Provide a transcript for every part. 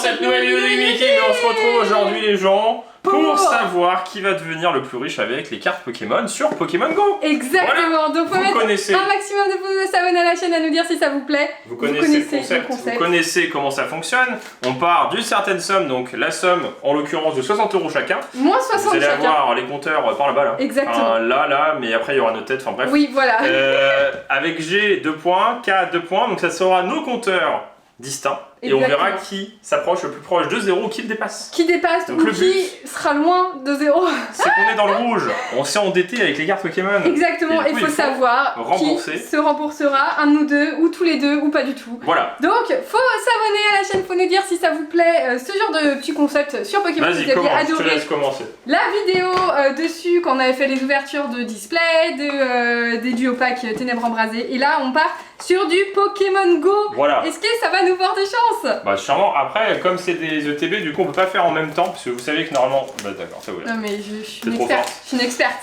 cette nouvelle vidéo de Mickey, on se retrouve aujourd'hui les gens pour savoir qui va devenir le plus riche avec les cartes Pokémon sur Pokémon Go. Exactement, voilà. Donc faut mettre un maximum de pouces bleus, s'abonner à la chaîne, à nous dire si ça vous plaît. Vous connaissez le concept, vous connaissez comment ça fonctionne. On part d'une certaine somme, donc la somme en l'occurrence de 60 € chacun. Moins 60 vous allez chacun. avoir les compteurs par là-bas là. Exactement. Enfin, là, mais après il y aura notre tête, enfin bref. Oui, voilà. Avec G 2 points, K 2 points, donc ça sera nos compteurs distincts. Et exactement. on verra qui s'approche le plus proche de 0 ou qui le dépasse. Qui dépasse donc ou qui sera loin de 0. C'est qu'on est dans le rouge. On s'est endetté avec les cartes Pokémon. Exactement, et il faut savoir qui se remboursera, un de nous deux, ou tous les deux, ou pas du tout. Voilà. Donc, faut s'abonner à la chaîne, faut nous dire si ça vous plaît, ce genre de petit concept sur Pokémon. Vas-y, commence, je te laisse commencer. La vidéo dessus, quand on avait fait les ouvertures de display, des duos packs Ténèbres Embrasées, et là on part sur du Pokémon Go. Voilà. Est-ce que ça va nous porter chance? Bah sûrement, après comme c'est des ETB, du coup on peut pas faire en même temps, parce que vous savez que normalement... Bah d'accord, ça vous Non mais je suis une experte, je suis une experte.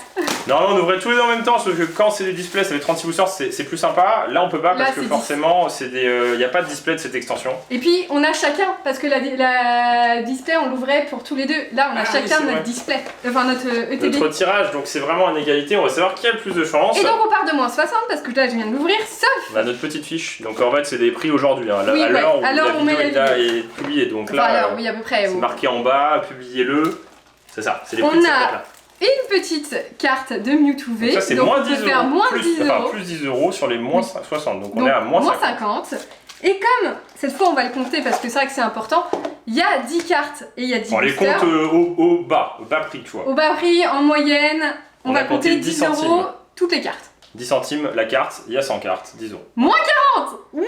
Normalement on ouvrait tous les deux en même temps, sauf que quand c'est des displays, ça fait 36 boosters, c'est plus sympa. Là on peut pas, parce que forcément, il n'y a pas de display de cette extension. Et puis on a chacun, parce que la display on l'ouvrait pour tous les deux. Là on a chacun notre display, enfin notre ETB. Notre tirage, donc c'est vraiment en égalité, on va savoir qui a le plus de chance. Et donc on part de moins 60, parce que là je viens de l'ouvrir, sauf... Notre petite fiche, donc en fait c'est des prix aujourd'hui, hein. Oui, à l'heure où la vidéo est publiée, donc enfin, là alors, oui, à peu près, c'est marqué en bas, publiez-le, c'est ça, c'est les prix on de cette a carte-là. une petite carte de Mewtwo V, donc ça c'est moins 10 €, moins 10 €. Enfin plus 10 € sur les moins 60, donc on est à moins 50. Et comme, cette fois on va le compter parce que c'est vrai que c'est important, il y a 10 cartes et il y a 10 boosters. On les compte au bas prix, tu vois. Au bas prix, en moyenne, on va compter 10 € toutes les cartes. 10 centimes la carte, il y a 100 cartes, 10 €. Moins 40. Ouais,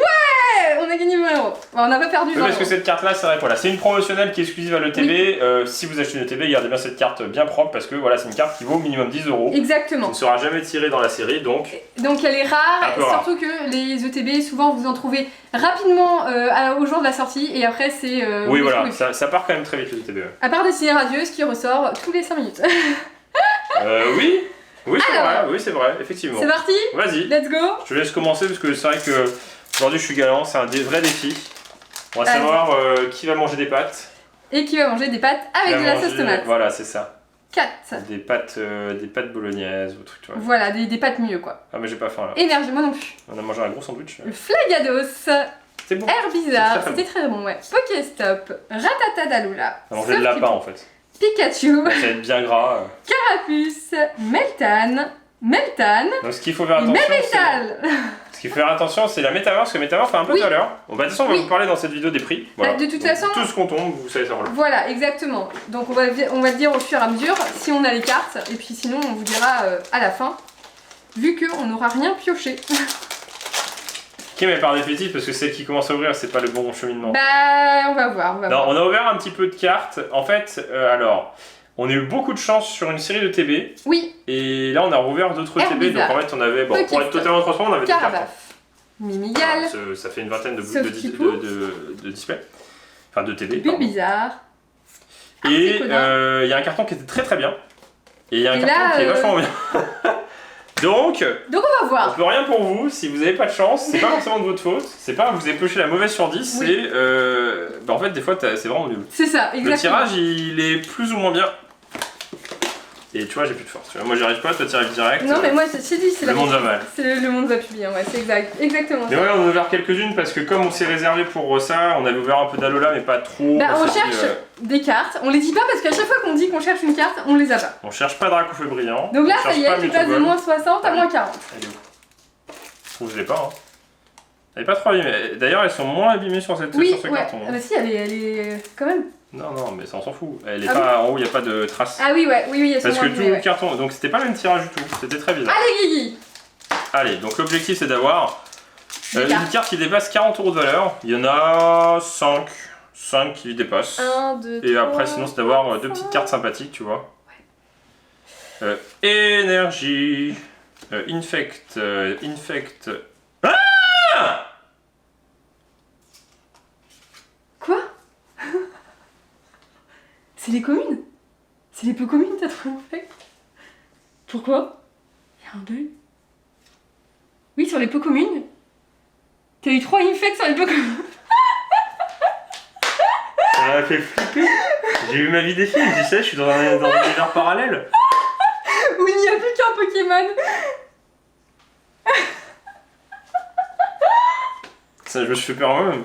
on a gagné 20 €. On n'a pas perdu 20 €. Parce que cette carte là, c'est vrai, voilà, c'est une promotionnelle qui est exclusive à l'ETB. Si vous achetez une ETB, gardez bien cette carte bien propre parce que voilà, c'est une carte qui vaut au minimum 10 €. Exactement. Qui ne sera jamais tirée dans la série, donc elle est rare, surtout que les ETB, souvent vous en trouvez rapidement au jour de la sortie et après c'est... oui voilà, ça part quand même très vite les ETB. À part Destinée Radieuse qui ressort tous les 5 minutes. Oui, c'est vrai, effectivement. C'est parti. Vas-y. Let's go. Je te laisse commencer parce que c'est vrai que aujourd'hui je suis galant, c'est un vrai défi. On va savoir qui va manger des pâtes. Et qui va manger des pâtes avec de la sauce tomate. Voilà, c'est ça. 4. Des pâtes bolognaises ou trucs, tu vois. Voilà, des pâtes mieux quoi. Ah mais j'ai pas faim là. Énergie, moi non plus. On a mangé un gros sandwich. Le Flagados. C'était bon. Air bizarre, c'était très bon, ouais. Pokéstop, Ratata Dalula. On a mangé le lapin en fait. Pikachu. Ça va être bien gras. Carapuce, Meltan. Donc ce qu'il faut faire attention. Ce qu'il faut faire attention, c'est la métamorphe, parce que la métamorphe fait un peu tout à l'heure. Bon bah de toute façon, on va vous parler dans cette vidéo des prix. Voilà. De toute façon, tout ce qu'on tombe, vous savez ça. Voilà, exactement. Donc on va le dire au fur et à mesure si on a les cartes, et puis sinon on vous dira à la fin, vu qu'on n'aura rien pioché. Qui met par définitive parce que celle qui commence à ouvrir, c'est pas le bon cheminement. Bah, on va voir. On a ouvert un petit peu de cartes. En fait, alors, on a eu beaucoup de chance sur une série de TB. Oui. Et là, on a rouvert d'autres TB. Donc en fait, on avait, bon, pour être totalement transparent, on avait des cartes. Mimigal. Ça fait une vingtaine de displays. Enfin, de TB. Bizarre. Et il y a un carton qui était très très bien. Et il y a un carton qui est vachement bien. Donc on va voir. On peut rien pour vous, si vous n'avez pas de chance, c'est pas forcément de votre faute, c'est pas que vous avez pioché la mauvaise sur 10, c'est en fait des fois c'est vraiment nul. C'est ça, exactement. Le tirage il est plus ou moins bien. Et tu vois, j'ai plus de force. Tu vois, moi j'y arrive pas, toi tu arrives direct. Non mais moi j'ai dit, c'est le monde va mal. Le monde va plus bien, ouais, c'est exactement mais ça. Ouais, on a ouvert quelques-unes parce que comme on s'est réservé pour ça, on avait ouvert un peu d'Alola mais pas trop. Bah on cherche des cartes, on les dit pas parce qu'à chaque fois qu'on dit qu'on cherche une carte, on les a pas. On cherche pas Dracofeu brillant. Donc là ça y est, tu passes de moins 60 à moins 40. Elle est où? Je trouve que je l'ai pas hein. Elle est pas trop abîmée. D'ailleurs elles sont moins abîmées sur sur ce carton. Ah bah si, elle est quand même. Non, mais ça on s'en fout. Elle est pas en haut, il n'y a pas de traces. Ah oui, oui, parce que tout le carton. Donc c'était pas le même tirage du tout. C'était très bizarre. Allez, Guigui. Allez, donc l'objectif c'est d'avoir une carte qui dépasse 40 € de valeur. Il y en a 5 qui dépassent. 1, 2, 3. Et après, sinon, c'est d'avoir 2 petites cartes sympathiques, tu vois. Énergie. Infect. Ah! Quoi? C'est les communes? C'est les peu communes, t'as trouvé Infect? Pourquoi? Il y a un deuil. Oui, sur les peu communes. T'as eu 3 Infect sur les peu communes. C'est m'a fait flipper. J'ai eu ma vie des films, tu sais, je suis dans un univers parallèle. Où il n'y a plus qu'un Pokémon. Ça, je me suis fait peur moi-même.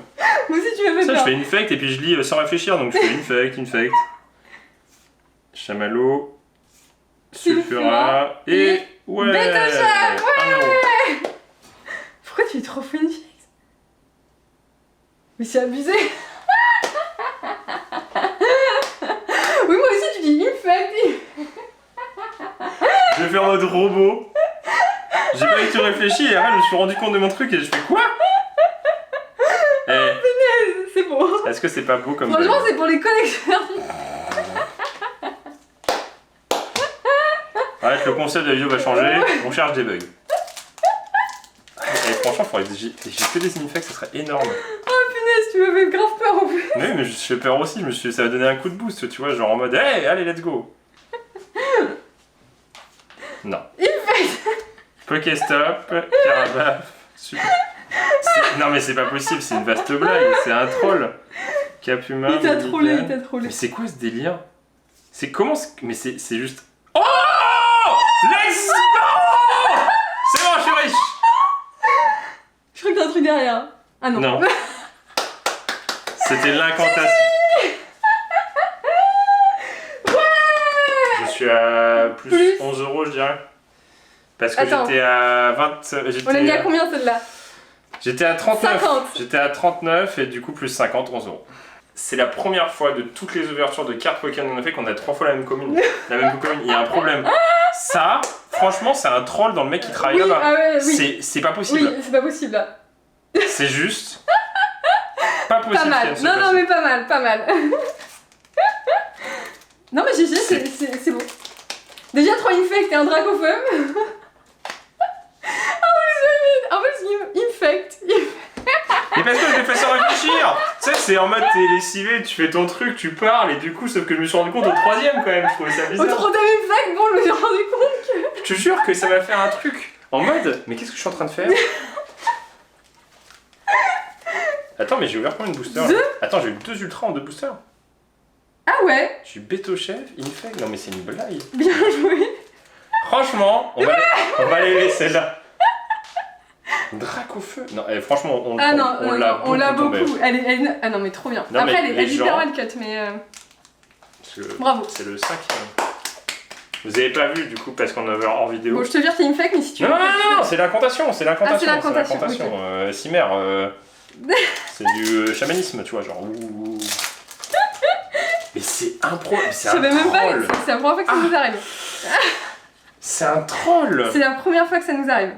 Moi aussi, tu m'as fait Ça, je peur. fais infect et puis je lis sans réfléchir, donc je fais infect. Chamallow, Sulfura et... Ouais Bétocham, ouais. Pourquoi tu es trop fou une fille? Mais c'est abusé. Oui, moi aussi, tu dis infect. Je vais faire en mode robot. J'ai pas du tout réfléchi et après je me suis rendu compte de mon truc et je fais quoi? Eh, C'est beau. est-ce que c'est pas beau comme Franchement, blague? c'est pour les collectionneurs. Arrête, le concept de la vidéo va changer, on cherche des bugs. Et franchement, faudrait que j'ai que des infects, ça serait énorme. Oh punaise, tu m'as fait grave peur en plus. Oui, mais je fais peur aussi, ça va donner un coup de boost, tu vois, genre en mode hey, allez, let's go. Non. Pokéstop, Carabaf, super. Non, mais c'est pas possible, c'est une vaste blague, c'est un troll. Capuma, Il t'a trollé, Minigun. il t'a trollé. Mais c'est quoi ce délire? C'est comment mais c'est juste. Oh! Let's go! C'est bon, je suis riche! Je crois que t'as un truc derrière. Ah non. Non. C'était l'incantation. Je suis à plus 11 €, je dirais. Parce que Attends. j'étais à 20. On l'a mis à combien celle-là? J'étais à 39. 50. J'étais à 39 et du coup plus 50, 11 €. C'est la première fois de toutes les ouvertures de cartes Pokémon qu'on a fait qu'on a 3 fois la même commune. La même commune, il y a un problème. Ça, franchement, c'est un troll dans le mec qui travaille Oui, là-bas. ah ouais, oui. C'est pas possible. Oui, c'est pas possible là. C'est juste pas possible. Pas mal. qu'elle se Non, passe. non, mais pas mal, pas mal. Non, mais GG, c'est bon. Déjà 3 infect et un Dracofeu. En plus, infect. Mais parce que je l'ai fait sans réfléchir. Tu sais, c'est en mode t'es lessivé, tu fais ton truc, tu parles et du coup, sauf que je me suis rendu compte au 3ème quand même. Je trouvais ça Au bizarre. 3ème infect, bon, je me suis rendu compte que. Je te jure que ça va faire un truc en mode mais qu'est-ce que je suis en train de faire? Attends, mais j'ai ouvert combien de boosters là? Attends, j'ai eu 2 ultras en 2 boosters. Ah ouais, J'ai eu Bétochef, Infect. Non, mais c'est une blague. bien joué. Franchement, on va les laisser là. Dracofeu. Non, franchement, on Ah non, on l'a tombé. beaucoup. Ah non, mais trop bien. Non, Après, mais elle est les hyper gens- mal cut, mais. Parce que Bravo. c'est le 5ème. Vous avez pas vu du coup parce qu'on avait hors vidéo. Bon, je te vire, t'es infect, mais si tu Non, veux. non, non, non, c'est l'incantation, c'est l'incantation. Ah, c'est l'incantation, Cimère, c'est du chamanisme, tu vois, genre. Ouh. Mais c'est improbable, c'est Je un savais même pas, troll. c'est la première fois que ça nous arrive. C'est un troll. C'est la première fois que ça nous arrive.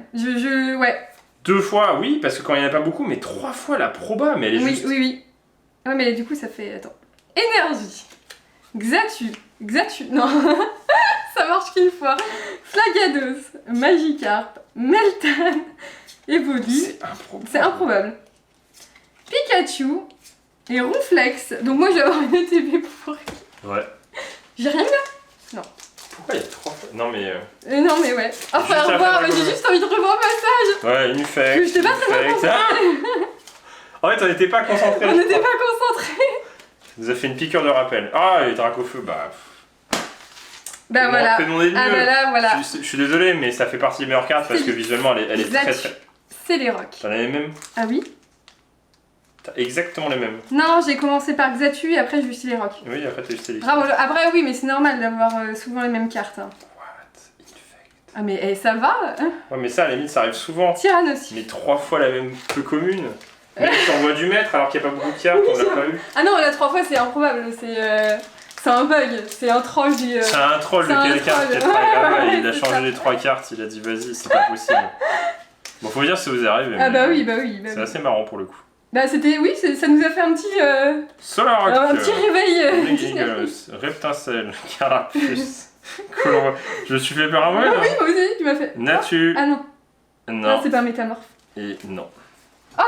Ouais. 2 fois, oui, parce que quand il n'y en a pas beaucoup, mais 3 fois la proba, mais elle est Oui, juste. oui, oui. Ouais, mais du coup, ça fait. Attends. Énergie. Xatu. Non. Ça marche qu'une fois. Flagados. Magikarp. Meltan. Evoli. C'est improbable. C'est improbable. Pikachu. Et Ronflex. Donc, moi, je vais avoir une ETB pour. Ouais. J'ai rien eu. Pourquoi il y a 3 fois? Non, mais. Non, mais ouais. Enfin, Juste au à revoir. faire Mais j'ai juste envie de revoir ma passage. Ouais, une fake. Je t'ai pas très bien concentré. En fait, on n'était pas concentrés. On n'était pas concentrés. Il nous a fait une piqûre de rappel. Ah, et Dracofeu, bah. Bah voilà. Fais demander Ah mieux. bah là, voilà. Je suis désolé, mais ça fait partie des meilleures cartes parce C'est- que visuellement, elle est très Xatu. très. C'est les rocks. T'en as les mêmes? Ah oui? T'as exactement les mêmes. Non, j'ai commencé par Xatu et après j'ai eu les rocks. Oui, après t'as juste les. Bravo. Après oui, mais c'est normal d'avoir souvent les mêmes cartes. Hein. What? Infect. Ah mais ça va hein. Ouais, mais ça, à la limite, ça arrive souvent. Tyrann aussi. Mais 3 fois la même peu commune. Mais tu envoies du maître alors qu'il n'y a pas beaucoup de cartes, on l'a pas eu. Ah non, la 3 fois c'est improbable. C'est un bug. C'est un troll du... C'est un troll c'est de un quelqu'un troll. qui a travaillé là-bas, Ouais, il a c'est changé ça. les 3 cartes, il a dit vas-y, c'est pas possible. Bon, faut dire si vous y arrivez. Ah mais, bah oui, bah oui. C'est assez marrant pour le coup. Bah c'était... Oui, ça nous a fait un petit... Solarac, un petit réveil. Blinkingus, Reptincelle, Carapuce, Colombo. Je me suis fait peur à Ah moi là. oui, moi aussi, tu m'as fait... Natu. Ah non, Non. c'est pas métamorphe. Et non. Oh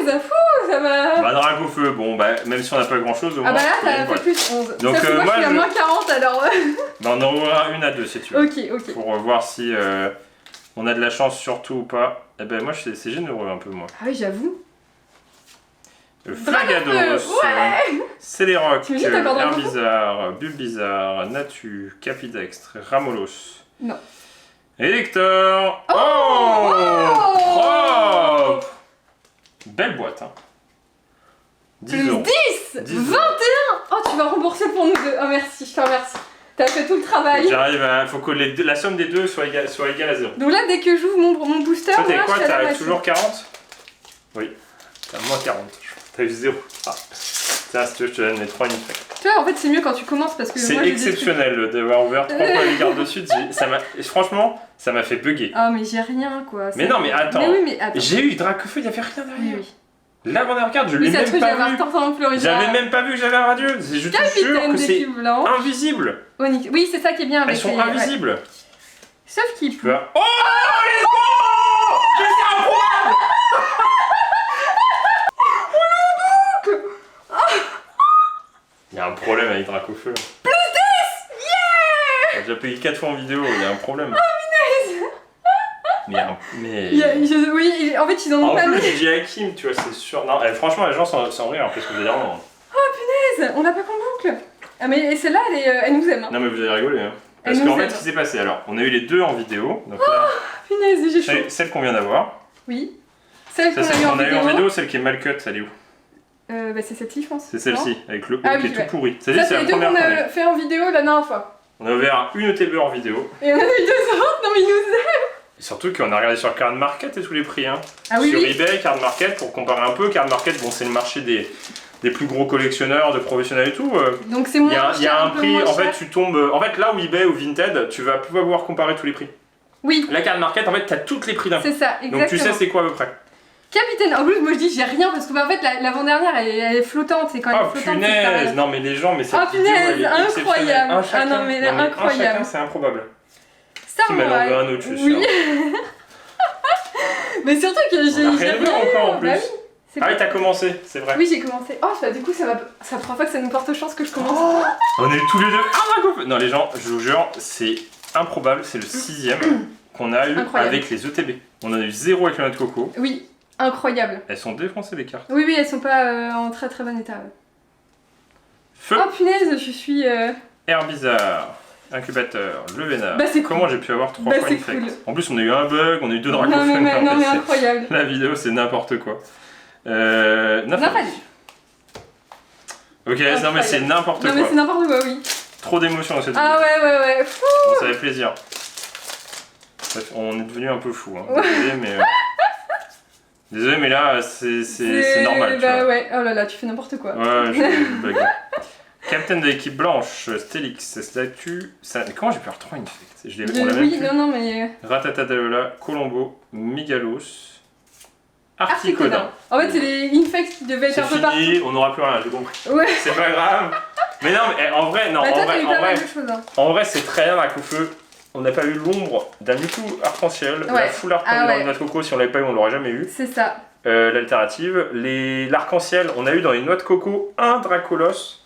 punaise, fou, ça va... Bah, Dracofeu, bon, bah, même si on n'a pas grand chose, au moins. Ah bah là, t'as voilà. fait plus 11. Donc, Sauf que moi, moi, je suis à je- moins 40 alors. Bah, on en ouvrira une à 2 si tu veux. Ok. Pour voir si on a de la chance surtout ou pas. Eh ben, moi, c'est généreux un peu, moi. Ah oui, j'avoue. Flagados, Ouais. Céléroc, T'imagines, t'as encore Dracofeu Herbizarre, Bulbizarre, Natu, Capidextre, Ramolos. Non. Elector. Oh. Propre. Belle boîte, hein. 10 Plus euros. 10 10 21. Oh, tu vas rembourser pour nous deux. Oh, merci, je te remercie. T'as fait tout le travail. J'arrive à... Faut que la somme des deux soit égale à 0. Donc là, dès que j'ouvre mon booster, Toi, t'as moi, quoi? je suis à la T'as moitié. toujours 40? Oui. T'as moins 40. T'as eu 0. Ah. Tiens, si tu veux, je te donne les 3 infects. Tu vois, en fait, c'est mieux quand tu commences parce que C'est moi, j'ai des trucs- exceptionnel d'avoir ouvert 3 fois les cartes de suite. Franchement, ça m'a fait bugger. Ah, mais j'ai rien, quoi. Mais Ça- non, mais attends. Mais oui, mais attends. J'ai eu Dracofeu, il n'y avait rien Oui, derrière. oui. L'avant-dernière carte, je Oui, l'ai ça même trouve, pas j'avais un vu. Tartan Florida. J'avais même pas vu que j'avais un radieux. Je te jure Capitaine que c'est d'équipe blanche. invisible. Onyx. Oui, c'est ça qui est bien avec Elles sont les- ouais. invisibles. Sauf qu'il Tu vois. Oh, let's go! Je suis improbable! Il y a un problème avec Dracofeu. Plus 10. Yeah. J'ai déjà payé 4 fois en vidéo, il y a un problème. Mais Oui, en fait, ils en ont en pas plus, mis. j'ai dit à Kim, tu vois, c'est sûr. Non, franchement, les gens s'en rient, parce que vous allez dire non. On l'a pas qu'en boucle. Ah, mais celle-là, elle nous aime. Hein. Non, mais vous allez rigoler. Hein. Elle Parce nous qu'en fait, aime. ce qui s'est passé, alors, on a eu les deux en vidéo. Donc là, Punaise, j'ai chaud. celle qu'on vient d'avoir. Oui. Celle Ça, qu'on celle a eu en qu'on a eu en vidéo. vidéo, celle qui est mal cut, elle est où? Bah, c'est celle-ci, je pense. C'est celle-ci, avec le haut Ah qui oui, est ouais. tout pourri. Ça, C'est c'est la les deux première qu'on qu'on a eu. a fait en vidéo la dernière fois. On a ouvert une ETB en vidéo. Et on a eu 2 autres. Non, mais ils nous aiment. Et surtout qu'on a regardé sur Card Market et tous les prix. Hein. Ah oui, Sur oui. eBay, Card Market, pour comparer un peu. Card Market, bon, c'est le marché des plus gros collectionneurs, de professionnels et tout. Donc, c'est Il moins y a cher, un peu prix, moins en fait, cher. tu tombes. En fait, là où eBay ou Vinted, tu vas pouvoir comparer tous les prix. Oui, La Card Market, en fait, t'as tous les prix d'un coup. c'est ça, exactement. Donc tu sais c'est quoi à peu près. Capitaine, en plus, moi je dis j'ai rien parce que bah, en fait l'avant-dernière elle est flottante. Et quand elle Oh est flottante, c'est que t'as punaise! rien. Non mais les gens, mais cette Oh, vidéo, punaise, elle est exceptionnelle. incroyable. Un chacun. Ah non, mais là, Un incroyable. chacun, c'est improbable. Ça, Qui m'en ouais. veut un autre, je suis Oui. sûr. Mais surtout que j'ai On a j'ai rien vu encore en plus. Bah oui, c'est Ah oui, pas- t'as commencé, c'est vrai. Oui, j'ai commencé. Oh, bah, du coup, c'est la première fois que ça nous porte chance que je commence. Oh, on a eu tous les deux un Dracofeu. Non les gens, je vous jure, c'est improbable, c'est le 6ème qu'on a eu Incroyable. avec les ETB. On en a eu 0 avec la noix de coco. Oui, incroyable. Elles sont défoncées les cartes. Oui, oui, elles sont pas en très très bon état. Ouais. Feu, Oh punaise, je suis. Herbizarre, Incubateur, le Vénard. Bah, c'est Comment j'ai pu avoir 3 Bah, fois c'est une fake? cool. En plus on a eu un bug, on a eu 2 Dracofeu. Non, mais c'est- incroyable. La vidéo c'est n'importe quoi. 9 Nafali. Ok, non mais c'est n'importe Non, mais quoi. c'est n'importe quoi, oui. Trop d'émotions dans cette Ah vidéo. ouais. Bon, ça fait plaisir. Bref, on est devenu un peu fou. Hein. Désolé, mais là c'est normal. Tu Bah vois. ouais, oh là là, tu fais n'importe quoi. Ouais, je blague. Captain de l'équipe blanche, Stélix, statue. Comment j'ai pu avoir 3 infects? On l'a même Oui, plus. non, mais. Ratatataola, Colombo, Migalos, Articodin. Articodin. En fait, c'est les infects qui devaient être C'est un peu partout. fini, on n'aura plus rien, j'ai compris. Ouais. C'est pas grave. Mais non, mais en vrai, non, Bah, toi, en t'as vrai, eu en pas vrai, mal de choses. Hein. en vrai, c'est très bien Dracofeu. On n'a pas eu l'ombre d'un Mewtwo arc-en-ciel. Ouais. La full art Ah dans ouais. les noix de coco, si on l'avait pas eu, on l'aurait jamais eu. C'est ça. L'alternative. L'arc-en-ciel, on a eu dans les noix de coco un Dracolos.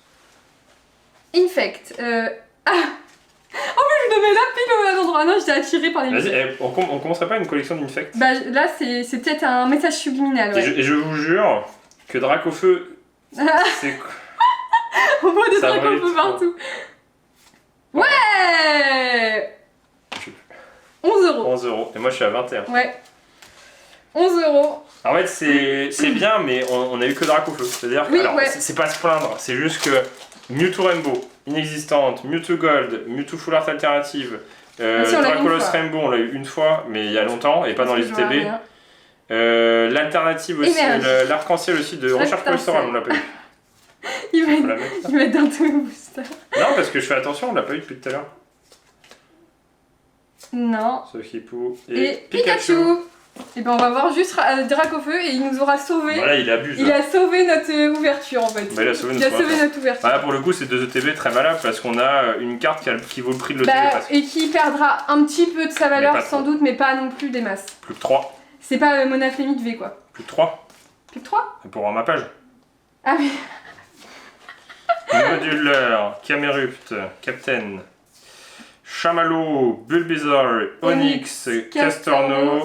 Infect. Ah. En plus, je devais là pile au même endroit. Non, j'étais attirée par les Vas-y, infects. on commencerait pas une collection d'infects? Bah là, c'est peut-être un message subliminal. Ouais. Et je vous jure que Dracofeu, c'est. On voit des Ça trucs un brille peu trop. partout. Ouais. 11 euros. 11 €. Et moi, je suis à 21. Ouais. 11 euros. En fait, c'est bien, mais on a eu que Dracofeu. C'est-à-dire que, Oui, alors, ouais. c'est pas se plaindre, c'est juste que Mewtwo Rainbow, inexistante, Mewtwo Gold, Mewtwo Full Art alternative, Ah si, on l'a eu une Dracolos fois. Rainbow, on l'a eu une fois, mais il y a longtemps, et pas dans les Parce que je vois ITB. rien. L'alternative aussi, Énergie. l'arc-en-ciel aussi de recherche Rectangle. pastorale, on l'a pas eu. Il Faut va la mettre. il va être dans tous les boosters. Non, parce que je fais attention, on l'a pas eu depuis tout à l'heure. Non. Sauf Hippo Et Pikachu. Et ben on va voir juste Dracofeu et il nous aura sauvé. Voilà, il abuse. Il là. a sauvé notre ouverture en fait. Bah, il a sauvé Il a notre sauvé notre ouverture. Voilà, pour le coup, c'est 2 ETB très valables parce qu'on a une carte qui vaut le prix de l'ETB Bah, presque. et qui perdra un petit peu de sa valeur pas sans trop. doute, mais pas non plus des masses. Plus que 3. C'est pas Monaflémie de V quoi. Plus que 3. Plus que 3 Pour voir ma page. Ah oui. Moduleur, Camerupt, Captain, Chamallow, Bulbizarre, Onyx, Onyx, Castorno,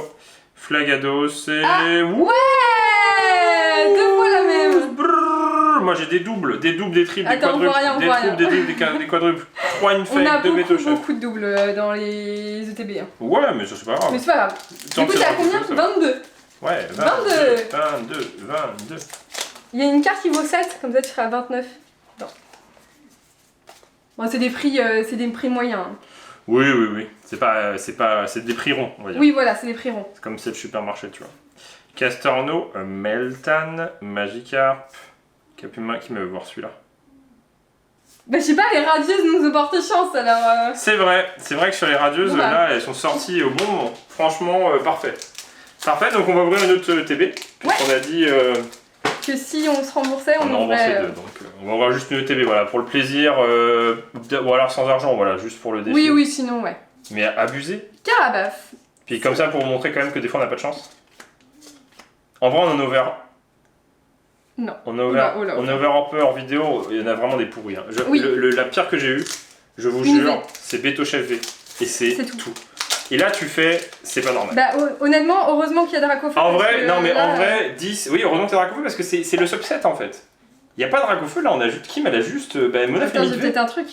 Flagados et... Ah, Ouh, ouais. Deux fois la même. Brrr. triple, moi j'ai des doubles, des triples, des Attends, on voit quadruples, rien, on des voit triples, des quadruples. 3 On a infects, 2 beaucoup, Beto Chef. beaucoup de doubles dans les ETB. Hein. Ouais, mais ça c'est pas grave. Mais c'est pas grave. Tant Du coup, que t'es à c'est combien? Dracofeu, ça va. 22. Ouais, 22. Il y a une carte qui vaut 7, comme ça tu seras à 29. Non. Bon, c'est des prix moyens. Hein. Oui. C'est des prix ronds, on va dire. Oui, voilà, c'est des prix ronds. C'est comme c'est le supermarché, tu vois. Castorno, Meltan, Magikarp. Qui me veut voir celui-là? Bah, je sais pas, les radieuses nous ont porté chance alors. C'est vrai que sur les radieuses, Bon, bah. là, elles sont sorties au bon moment. Franchement, parfait. Parfait, donc on va ouvrir une autre TB. Puisqu'on a dit. Que si on se remboursait, on a remboursé ouvrait. 2, donc on va ouvrir juste une TB, voilà, pour le plaisir. Ou alors sans argent, voilà, juste pour le défi. Oui, sinon, ouais. Mais abusé. Carabaf. Puis comme ça, pour vous montrer quand même que des fois on n'a pas de chance. En vrai, on en a ouvert. Non. On a ouvert, Oula. on a ouvert un peu hors vidéo, il y en a vraiment des pourris. Hein. Oui. La pire que j'ai eue, je vous Une jure, V. c'est Beto Chef V. Et c'est C'est tout. tout. Et là, tu fais, c'est pas normal. Bah, honnêtement, heureusement qu'il y a Dracofeu. En parce vrai, que non mais là, en vrai, 10. Oui, heureusement que t'as Dracofeu parce que c'est le subset en fait. Il n'y a pas de Dracofeu là, on a juste Kim, elle a juste Mona Attends, j'ai Fémide V. peut-être un truc.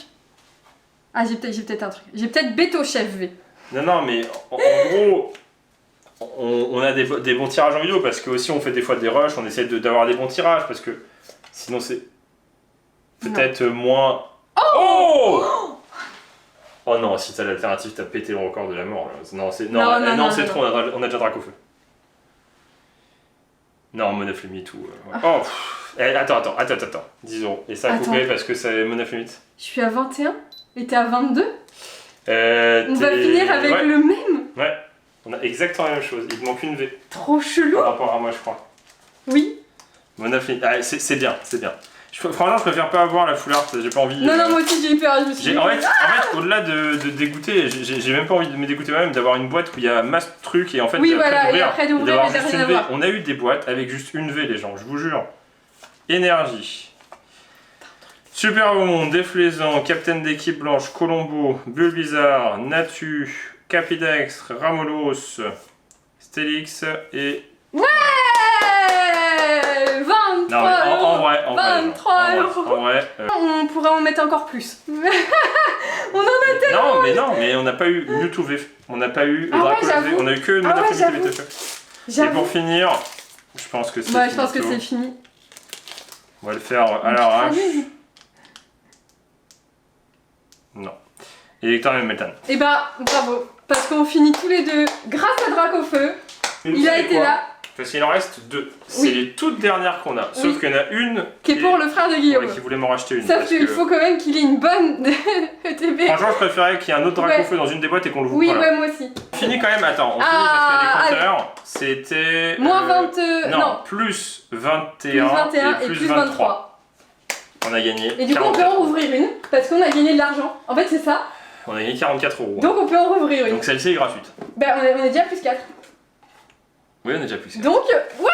Ah, j'ai peut-être un truc. J'ai peut-être Beto Chef V. Non, mais en gros, on a des bons tirages en vidéo parce que aussi on fait des fois des rushs, on essaie d'avoir des bons tirages parce que sinon c'est peut-être moins. Oh non, si t'as l'alternative, t'as pété le record de la mort. Là. Non, c'est trop, on a déjà Dracofeu. Non, Monaflémite ou. Ouais. Oh, attends. 10 €. Et ça a coupé parce que c'est Monaflémite. Je suis à 21 et t'es à 22. On va T'es- finir avec ouais. le même. Ouais, on a exactement la même chose. Il te manque une V Trop chelou. par rapport à moi, je crois. Oui. Monaflémite. Ah, c'est bien. Franchement, je préfère pas avoir la full art, j'ai pas envie. Non, moi aussi j'ai eu peur. Je me suis dit, En fait, au-delà de dégoûter, j'ai même pas envie de me dégoûter moi-même d'avoir une boîte où il y a masse de trucs et en fait Oui, voilà, et après d'ouvrir, d'avoir mais t'as juste rien une à V. voir. On a eu des boîtes avec juste une V, les gens, je vous jure. Énergie. Super Monde, Déflaisant, Capitaine d'équipe blanche, Colombo, Bulbizarre, Natu, Capidex, Ramolos, Stélix et. Ouais 23 Non, mais en vrai, 23 les gens, €. en vrai, On pourrait en mettre encore plus. On en a tellement. mais on n'a pas eu Mewtwo V, on n'a pas eu Ah ouais, Draco V, j'avoue. on a eu que Ah ouais, Monaflémite j'avoue. et Beto Chef. Et J'avoue. pour finir, je pense que c'est Ouais, fini. je pense que c'est fini. On va le faire à l'arrache. Non. Élector et Meltan. Et bah, bravo. Parce qu'on finit tous les deux grâce à Dracofeu. Il a été là. Parce qu'il en reste 2. C'est Oui. les toutes dernières qu'on a. Sauf Oui. qu'il y en a une Qui est pour le frère de Guillaume. ouais, qui voulait m'en racheter une. Sauf parce qu'il que- faut quand même qu'il ait une bonne ETB. Franchement, je préférais qu'il y ait un autre Dracofeu dans une des boîtes et qu'on le voit Oui, pas là. ouais, moi aussi. Fini quand même, attends, on finit Ah, parce que les compteurs, c'était... Moins 20. Non, plus 21, plus 21 et plus 23. On a gagné Et du coup, on peut en rouvrir une parce qu'on a gagné de l'argent. En fait, c'est ça. On a gagné 44 €. Donc, on peut en rouvrir une. Donc celle-ci est gratuite. Bah, on est déjà plus 4. Oui, on est déjà plus 4. Donc, ouais.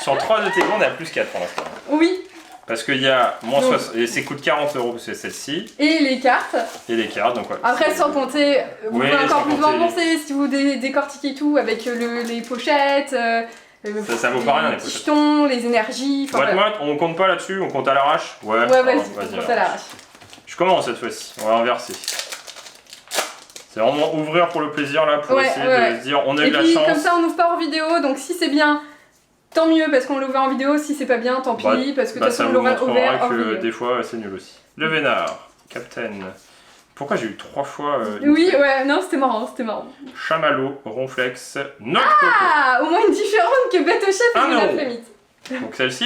Sur 3 de tes on est à plus 4 pour l'instant. Oui. Parce qu'il y a moins Donc. 60... Et c'est coûte 40 € parce que c'est celle-ci. Et les cartes. Et les cartes, donc ouais. Après, c'est- sans compter, vous Oui, pouvez sans encore plus compter. rembourser si vous décortiquez tout avec les pochettes. Ça vaut pas rien, les petits pochettes. jetons, les énergies. Enfin, voilà. Moite, on compte pas là-dessus, on compte à l'arrache. Ouais, Ouais, vas-y, on compte à l'arrache. Je commence cette fois-ci, on va inverser. C'est vraiment ouvrir pour le plaisir là, pour Ouais, essayer ouais. de se dire on a Et eu de la puis, chance. comme ça, on n'ouvre pas en vidéo. Donc, si c'est bien, tant mieux parce qu'on l'a ouvert en vidéo. Si c'est pas bien, tant pis. parce que de toute ça façon, on vous l'aura montrera ouvert en que vidéo. des fois c'est nul aussi. Le Vénard, Captain. Pourquoi j'ai eu 3 fois Oui, ouais, non, c'était marrant, c'était marrant. Chamallow, Ronflex, Noctoco. Ah, au moins une différente que Beto Chef et Un euro. Monaflémite. Donc celle-ci,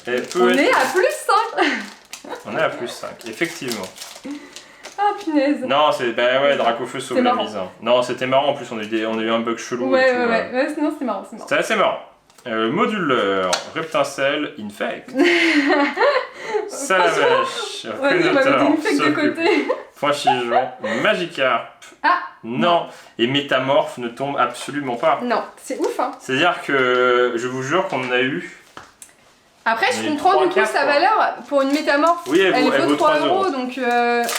elle peut On être... est à plus 5. On est à plus 5, effectivement. Ah, punaise. Non, c'est... Bah ouais, Dracofeu sauve C'est la marrant. mise. Hein. Non, c'était marrant, en plus on a eu un bug chelou. Ouais, et tout, ouais. Non, c'était marrant, c'est marrant. C'était assez marrant. Moduleur, Reptincelle, Infect. Salamèche, Ouais, on va mettre une fake de S'occupe, côté. Poinchigeon, Magikarp. Ah. Non. Et Métamorphe ne tombe absolument pas. Non, c'est ouf, hein. C'est-à-dire que je vous jure qu'on en a eu. Après, je Mais comprends 3, du coup 4, sa quoi. valeur pour une métamorphe. Oui, elle vaut vaut 3 3 €, €. donc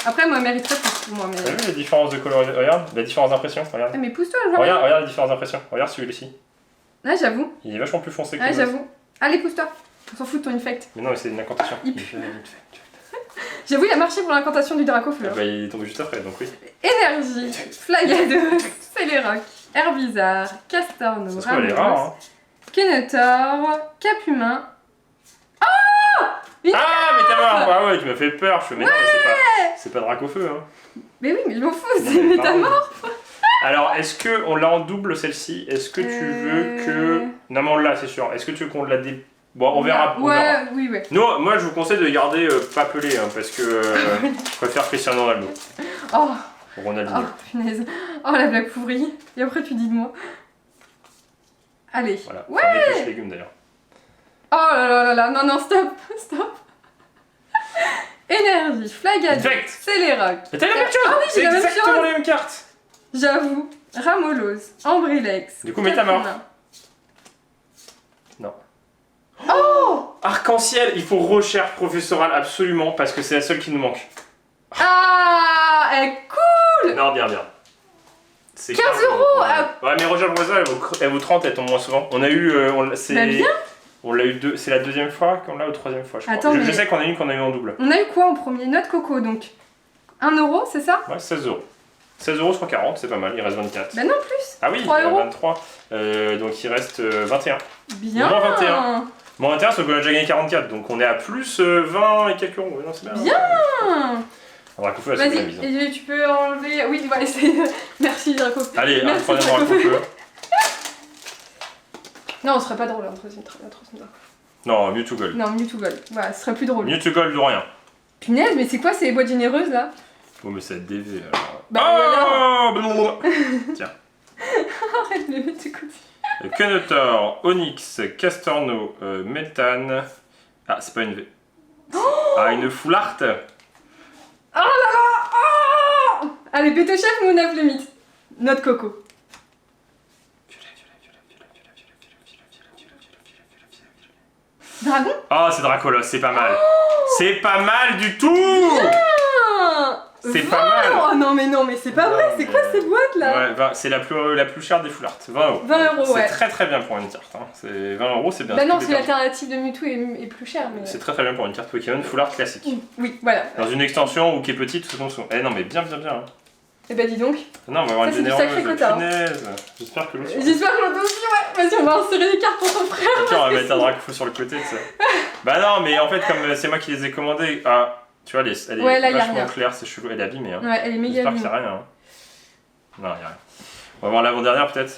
après, moi, elle mériterait plus pour moi. Mais, T'as vu la différence de coloris? Regarde, la différence d'impression, regarde. Ah, mais pousse-toi, genre. Regarde la différence d'impression. Regarde celui-ci. Ah, j'avoue. Il est vachement plus foncé que Ah, l'autre. j'avoue. Allez, pousse-toi. On s'en fout de ton infect. Mais non, mais c'est une incantation. Infect. J'avoue, il a marché pour l'incantation du Dracofeu. Bah, il est tombé juste après, donc oui. Énergie, Flagados, Céléroc, Herbizarre, Castorno, Ça se trouve, elle est rare, hein. Kenetor, Capumin. Oh une Ah, mais t'as mort. Ah ouais, tu m'as fait peur. Je fais, mais non, mais c'est pas Dracofeu, hein. Mais oui, mais je m'en fous, Non, c'est mais pardon. métamorphe. Alors, est-ce qu'on l'a en double celle-ci? Est-ce que tu veux que. Non, mais on l'a, c'est sûr. Est-ce que tu veux qu'on la dé. Bon, on verra. On verra. Ouais, oui, ouais. Non, moi je vous conseille de garder pas pelé, hein, parce que je préfère Cristiano Ronaldo. Oh, Ou Ronaldinho. oh, punaise. Oh, la blague pourrie. Et après, tu dis de moi. Allez. Voilà. Ouais. Ça met plus légumes d'ailleurs. Oh là là là là. Non, non, stop. Stop. Énergie, Flagados, Infect. Céléroc. Mais t'as la même chose. Ah oui, C'est j'ai la même exactement chose. les mêmes cartes. J'avoue. Ramolos, Ambrilex. Du coup, Métamorphe. Capumin. Non. Oh. Arc-en-ciel, il faut recherche professorale absolument, parce que c'est la seule qui nous manque. Ah, elle est cool. Non, bien, bien. C'est 15 15 €, Ouais, ah. ouais, mais recherche professorale, elle vaut 30, elle tombe moins souvent. On a eu. Bah bien. On l'a eu deux. C'est la deuxième fois qu'on l'a ou troisième fois, je crois. Attends, je mais- sais qu'on a une qu'on a eu en double. On a eu quoi en premier? Noix de coco, donc 1 €, c'est ça? Ouais, 16 €. 16 € sur 40, c'est pas mal, il reste 24. Bah non, plus. Ah oui, 3 il y a €. 23. Donc il reste 21. Bien. Moins 21. Moins 21, sauf qu'on a déjà gagné 44, donc on est à plus 20 et quelques euros. Non, c'est bien. Bien. Dracofeu, c'est la mise. Vas-y, et tu peux enlever. Oui, voilà, c'est. Merci, Dracofeu. Allez, un Merci, troisième Dracofeu. Dracofeu. Non, on serait pas drôle, un troisième Dracofeu. Non, Mewtwo Gold. Non, Mewtwo Gold. Voilà, ce serait plus drôle. Mewtwo Gold ou rien. Punaise, mais c'est quoi ces boîtes généreuses là? Bon, mais c'est DV alors. Bah, alors. Oh Tiens. Arrête de mettre de côté. Kenetor, Onyx, Castorno, Meltan. Ah, c'est pas une V. Ah, une full art. Oh là là. Oh. Allez, Pétochef ou Monaf Limite? Noix de coco. Dragon? Oh, c'est Dracolos, c'est pas mal. C'est pas mal du tout. Ah, C'est 20 pas mal. Oh non, mais c'est pas Non, vrai, c'est mais- quoi ces boîtes là? Ouais, c'est la plus chère des full art. 20 €. 20 €, ouais. C'est très très bien pour une carte. Hein. C'est 20 €, c'est bien. Bah non, Tous parce les que cartes. l'alternative de Mewtwo est plus chère, mais. C'est très très bien pour une carte Pokémon full art classique. Oui, voilà. Dans une extension ou qui est petite, tout ce qu'on. Eh non, mais bien, bien, bien. Hein. Et bah dis donc. Non, on va avoir Ça, une c'est du généreuse. sacré quota, hein. Punaise. J'espère que l'autre. J'espère que l'autre aussi, ouais. Vas-y, on va insérer des cartes pour ton frère. Ok, on va mettre un Dracofeu sur le côté, tu sais. Bah non, mais en fait, comme c'est moi qui les ai commandés, ah, tu vois, elle est Ouais, là, y a vachement rien. claire, c'est chelou, elle est abîmée. Hein. Ouais, elle est méga J'espère qu'il bien. n'y a rien. Hein. Non, il n'y a rien. On va voir l'avant-dernière peut-être.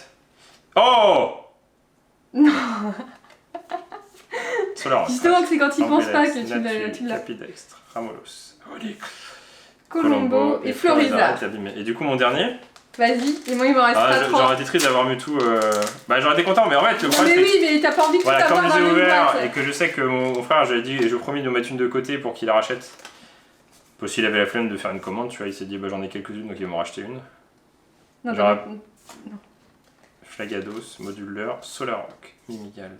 Oh Non. Solar. Justement que c'est quand il pense pas que Ambrilex, tu Natu, l'as. Capidextre, Ramolos, Onyx, Colombo et Floriza. est abîmé. Et du coup, mon dernier, Vas-y, et moi il m'en restera 3. j'aurais été triste d'avoir Mewtwo. Bah, j'aurais été content, mais en fait, le Non, problème, mais c'est que oui, mais t'as pas envie que voilà, tout comme avoir je dans les ai la même ouverts boîte. et que je sais que mon frère, j'avais dit, et je lui ai promis de mettre une de côté pour qu'il la rachète. Parce qu'il avait la flemme de faire une commande, tu vois, il s'est dit, bah j'en ai quelques-unes, donc il va m'en racheter une. Non, Genre- non. Flagados, Moduleur, Solarrock, Mimigal.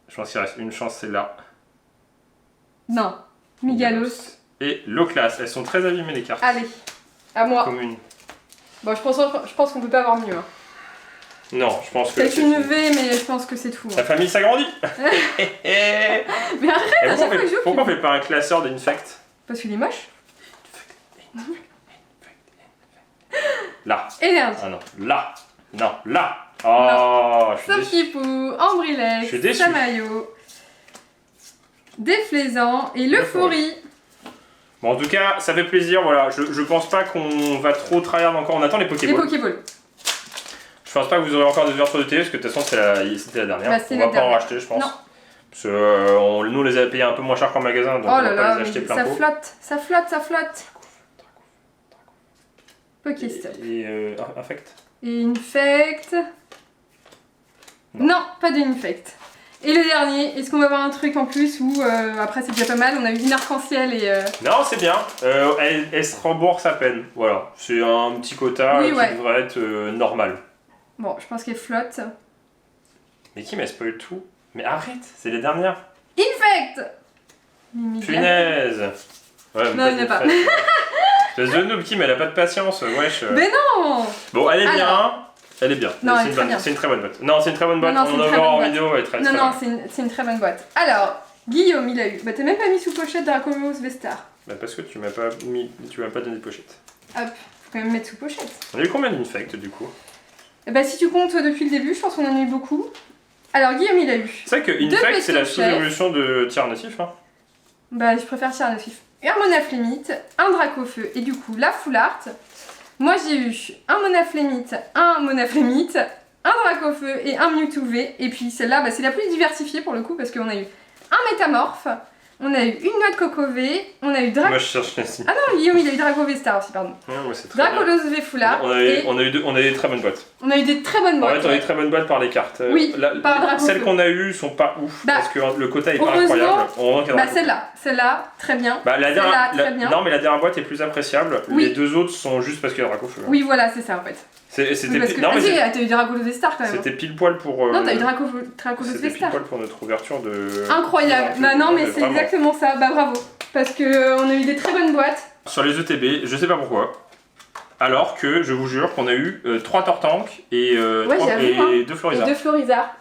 Je pense qu'il reste une chance, c'est là. Non. Migalos. Et Loclas, elles sont très abîmées les cartes. Allez, à moi. Communes. Bon, je pense qu'on peut pas avoir mieux. Hein. Non, je pense que. Peut-être c'est une fini. V, mais je pense que c'est tout. La Hein. famille s'agrandit. Et Mais arrête, à chaque fois il joue. pourquoi on fait pas un classeur d'Infect? Parce qu'il est moche. Là. Énergie. Ah non, là. Non, là. Oh, je suis déçu. Sopipou, Je Ambrilex, suis déçu. Samayo, Déflaisant et l'Euphorie. Bon, en tout cas, ça fait plaisir. Voilà, je pense pas qu'on va trop tryhard encore. On attend les Les Pokéballs. Pokéballs. Je pense pas que vous aurez encore des ouvertures de télé parce que de toute façon c'était la dernière. Bah, c'est on la va pas en dernière. racheter, je pense. Non. Parce que nous on les a payés un peu moins cher qu'en magasin, donc Oh on là va pas là, les mais acheter plein ça pot. flotte, ça flotte, ça flotte. Pokéstop. Et Infect. Et Infect. Non, pas d'Infect. Et le dernier, est-ce qu'on va avoir un truc en plus ou après c'est déjà pas mal, on a eu une arc-en-ciel et... Non, c'est bien. Elle se rembourse à peine. Voilà, c'est un petit quota Oui, qui ouais. devrait être normal. Bon, je pense qu'elle flotte. Mais qui m'a spoil tout? Mais arrête, c'est les dernières. Infect. Mimigal. Punaise. Ouais, Non, il n'y en a pas. Espèce de noob, Kim, elle a pas de patience, wesh. Mais non. Bon, elle est bien. Alors. Elle est bien. Non, elle est c'est très bien. C'est une très bonne boîte. Non, c'est une très bonne boîte. Non, non, On c'est en une très verra bonne en boîte. vidéo. Elle est très, Non, très non, bonne. c'est une très bonne boîte. Alors, Guillaume, il a eu. Bah, t'as même pas mis sous pochette Dracolos Vestar. Bah, parce que tu m'as pas donné de pochette. Hop, faut quand même mettre sous pochette. On a eu combien d'Infect du coup? Bah, si tu comptes depuis le début, je pense qu'on en a eu beaucoup. Alors, Guillaume, il a eu. C'est vrai que Infect, c'est la sous-évolution de tir natif. Hein. Bah, je préfère tirer natif. Un Monaflémite, un Dracofeu et du coup la Full Art. Moi, j'ai eu un Monaflémite, un Monaflémite, un Dracofeu et un Mewtwo V. Et puis celle-là, bah, c'est la plus diversifiée pour le coup parce qu'on a eu un Métamorphe, on a eu une Noix de Coco V, on a eu Moi, je cherche ici. Ah non, Guillaume, il a eu Draco V Star aussi, pardon. Ouais, c'est très bien. Dracolos V Full Art. On a eu des très bonnes boîtes. On a eu des très bonnes En boîtes. fait, on a eu des très bonnes boîtes par les cartes. Oui, par Dracofeu. Celles qu'on a eues sont pas ouf Bah, parce que le quota est pas heureusement, incroyable. On remarque qu'il y a Bah, Dracofeu. celle-là, très bien. Bah, Celle-là, très bien. Non, mais la dernière boîte est plus appréciable. Oui. Les deux autres sont juste parce qu'il y a Dracofeu. Oui, voilà, c'est ça en fait. C'était Oui, parce que... non, mais t'as eu Dracolos V Star quand même. c'était pile poil pour. Non, t'as eu Dracolos V C'était pile Star. poil pour notre ouverture de. Incroyable. Bah non, mais c'est vraiment. exactement ça. Bah bravo. Parce que on a eu des très bonnes boîtes. Sur les ETB, je sais pas pourquoi. Alors que je vous jure qu'on a eu 3 Tortank et, j'avoue, 2 Et Florizards. 2 Florizards.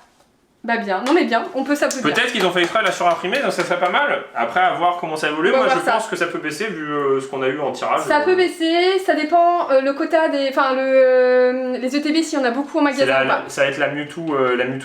Bah bien. Non mais bien. On peut s'applaudir. Peut-être qu'ils ont fait exprès de la surimprimer, donc ça serait pas mal. Après, à voir comment ça évolue, On va moi je voir ça. pense que ça peut baisser vu ce qu'on a eu en tirage. Ça peut baisser. Ça dépend le quota des. Enfin les ETB si on a beaucoup en magasin ou pas. Ça va être la Mewtwo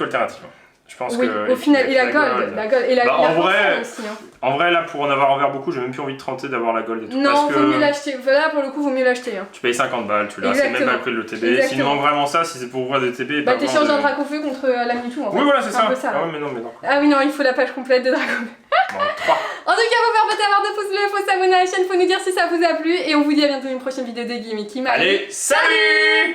alternative. Je pense Oui, que. au final, et la gold. La gold. Et la, Bah, la en vrai, Force aussi. Hein. En vrai, là, pour en avoir envers beaucoup, j'ai même plus envie de tenter d'avoir la gold et tout. Non, parce que vaut mieux l'acheter. Là, pour le coup, vaut mieux l'acheter. Hein. tu payes 50 balles, tu l'as, c'est même pas le prix de l'ETB. Exactement. S'il nous manque vraiment ça, si c'est pour ouvrir des TB. Bah, t'échanges un Dracofeu contre la Mewtwo en fait. Oui, voilà, c'est un peu ça. là. Ah, ouais, mais non. Ah oui, non, il faut la page complète de Dracofeu. Bon, 3. En tout cas, faut faire votre avoir de pouces bleus, faut s'abonner à la chaîne, faut nous dire si ça vous a plu. Et on vous dit à bientôt une prochaine vidéo de Guillaume et Kim. Allez, salut!